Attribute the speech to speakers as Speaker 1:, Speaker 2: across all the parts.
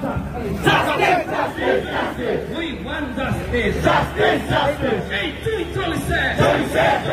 Speaker 1: We want justice. Hey, Jolly said. Jolly said.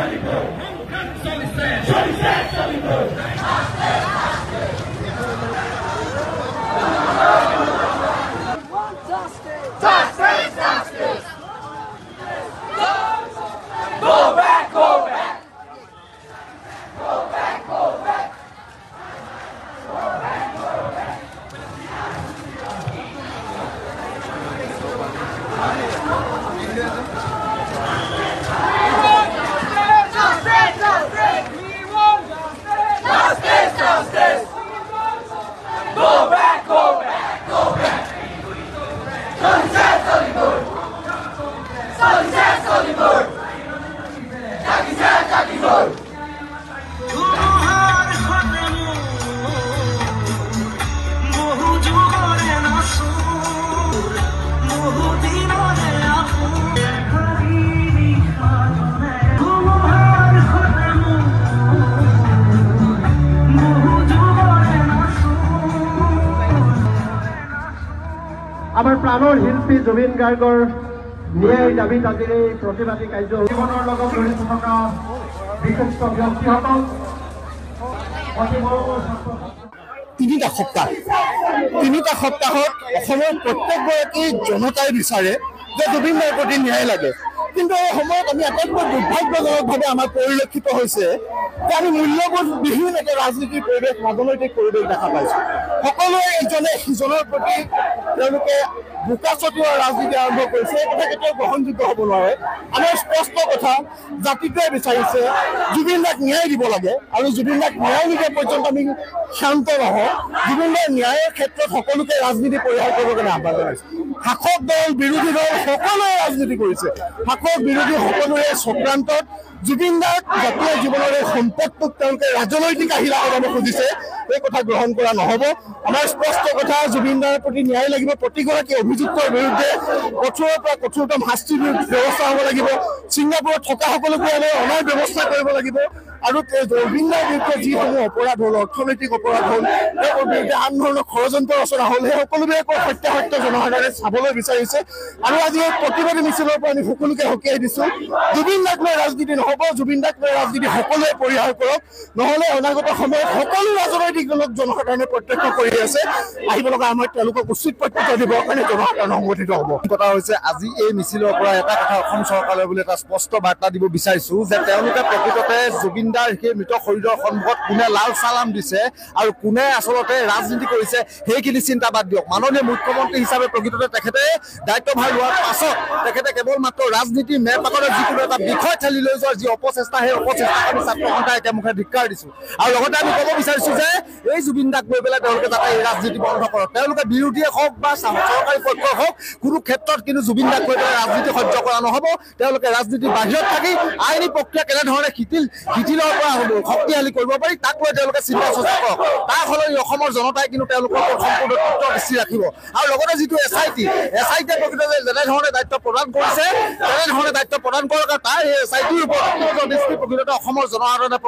Speaker 2: আমাৰ প্ৰাণৰ শিল্পী জুবিন গাৰ্গৰ ন্যায় দাবীত আজিৰ এই প্ৰতিবাদী কাৰ্য জীৱনৰ লগত জড়িত থকা বিশিষ্ট ব্যক্তিসকল
Speaker 3: তিনিটা সপ্তাহত অসমৰ প্ৰত্যেকগৰাকী জনতাই বিচাৰে যে জুবিনৰ প্ৰতি ন্যায় লাগে। কিন্তু এই সময়ত আমি আটাইতকৈ দুৰ্ভাগ্যজনকভাৱে আমাৰ পৰিলক্ষিত হৈছে যে আমি মূল্যবোধ বিহীন এটা ৰাজনীতিৰ পৰিৱেশ, ৰাজনৈতিক পৰিৱেশ দেখা পাইছোঁ। সকলোৱে ইজনে সিজনৰ প্ৰতি তেওঁলোকে বোকা ছটিওৱা ৰাজনীতি আৰম্ভ কৰিছে। এই কথা কেতিয়াও গ্ৰহণযোগ্য হ'ব নোৱাৰে। আমাৰ স্পষ্ট কথা, জাতিটোৱে বিচাৰিছে জুবিন দাক ন্যায় দিব লাগে আৰু জুবিন দাক ন্যায় নিদিয়া পৰ্যন্ত আমি শান্ত নহওঁ। জুবিন দাৰ ন্যায়ৰ ক্ষেত্ৰত সকলোকে ৰাজনীতি পৰিহাৰ কৰিবৰ কাৰণে আহ্বান জনাইছে। শাসক দল, বিৰোধী দল সকলোৱে ৰাজনীতি কৰিছে। শাসক বিৰোধী সকলোৰে চক্ৰান্তত জুবিন দাক জাতীয় জীৱনৰ এই সম্পদটোক তেওঁলোকে ৰাজনৈতিক আহিলা কৰিব খুজিছে। এই কথা গ্ৰহণ কৰা নহ'ব। আমাৰ স্পষ্ট কথা, জুবিন দাৰ প্ৰতি ন্যায় লাগিব। প্ৰতিগৰাকী অভিযুক্তৰ বিৰুদ্ধে কঠোৰৰ পৰা কঠোৰতম শাস্তিৰ ব্যৱস্থা হ'ব লাগিব। ছিংগাপুৰত থকা সকলোকে অনাৰ ব্যৱস্থা কৰিব লাগিব আৰু জুবিন দাৰ বিৰুদ্ধে যিসমূহ অপৰাধ হ'ল, অৰ্থনৈতিক অপৰাধ হ'ল, তেওঁৰ বিৰুদ্ধে আন ধৰণৰ ষড়যন্ত্ৰ ৰচনা হ'ল, সেই সকলোবিলাকৰ সত্যাসত্য জনসাধাৰণে চাবলৈ বিচাৰিছে। আৰু আজি এই প্ৰতিবাদী মিছিলৰ পৰা আমি সকলোকে সকীয়াই দিছোঁ, জুবিন দাক লৈ ৰাজনীতি নহ'ব। জুবিন দাক লৈ ৰাজনীতি সকলোৱে পৰিহাৰ কৰক, নহ'লে অনাগত সময়ত সকলো ৰাজনৈতিক দলক জনসাধাৰণে প্ৰত্যক্ষ কৰি আছে। আহিব লগা সময়ত তেওঁলোকক উচিত প্ৰত্যুত্তৰ দিবৰ কাৰণে জনসাধাৰণ সংগঠিত হ'ব।
Speaker 4: কথা হৈছে আজি এই মিছিলৰ পৰা এটা কথা অসম চৰকাৰে বুলি এটা স্পষ্ট বাৰ্তা দিব বিচাৰিছোঁ যে তেওঁলোকে প্ৰকৃততে জুবিন দাৰ সেই মৃত শৰীৰৰ সন্মুখত কোনে লাল চালাম দিছে আৰু কোনে আচলতে ৰাজনীতি কৰিছে সেইখিনি চিন্তা বাদ দিয়ক। মাননীয় মুখ্যমন্ত্ৰী হিচাপে প্ৰকৃততে তেখেতে দায়িত্বভাৰ লোৱাৰ পাছত তেখেতে কেৱল মাত্ৰ ৰাজনীতিৰ মেৰপাকত যিকোনো এটা বিষয় ঠেলি লৈ যোৱাৰ যি অপচেষ্টা, সেই অপচেষ্টাক আমি ছাত্ৰ সন্থাই একেমুখে ধিক্কাৰ দিছোঁ। আৰু লগতে আমি ক'ব বিচাৰিছোঁ যে এই জুবিন দাক লৈ পেলাই তেওঁলোকে যাতে এই ৰাজনীতি বন্ধ কৰক। তেওঁলোকে বিৰোধীয়ে হওক বা চৰকাৰী পক্ষই হওক, কোনো ক্ষেত্ৰত কিন্তু জুবিন দাক লৈ পেলাই ৰাজনীতি সহ্য কৰা নহ'ব। তেওঁলোকে ৰাজনীতিৰ বাহিৰত থাকি আইনী প্ৰক্ৰিয়া কেনেধৰণে শিথিলৰ পৰা শক্তিশালী কৰিব পাৰি তাক লৈ তেওঁলোকে চিন্তা চৰ্চা কৰক। তাৰ সলনি অসমৰ জনতাই কিন্তু তেওঁলোকৰ ওপৰত সম্পূৰ্ণ তথ্য দৃষ্টি ৰাখিব। আৰু লগতে যিটো এছআইটিয়ে প্ৰকৃততে যেনেধৰণে দায়িত্ব প্ৰদান কৰিছে তেনেধৰণে দায়িত্ব প্ৰদান কৰক। তাৰ এই এছআইটিৰ ওপৰত দৃষ্টি প্ৰকৃততে অসমৰ জনসাধাৰণে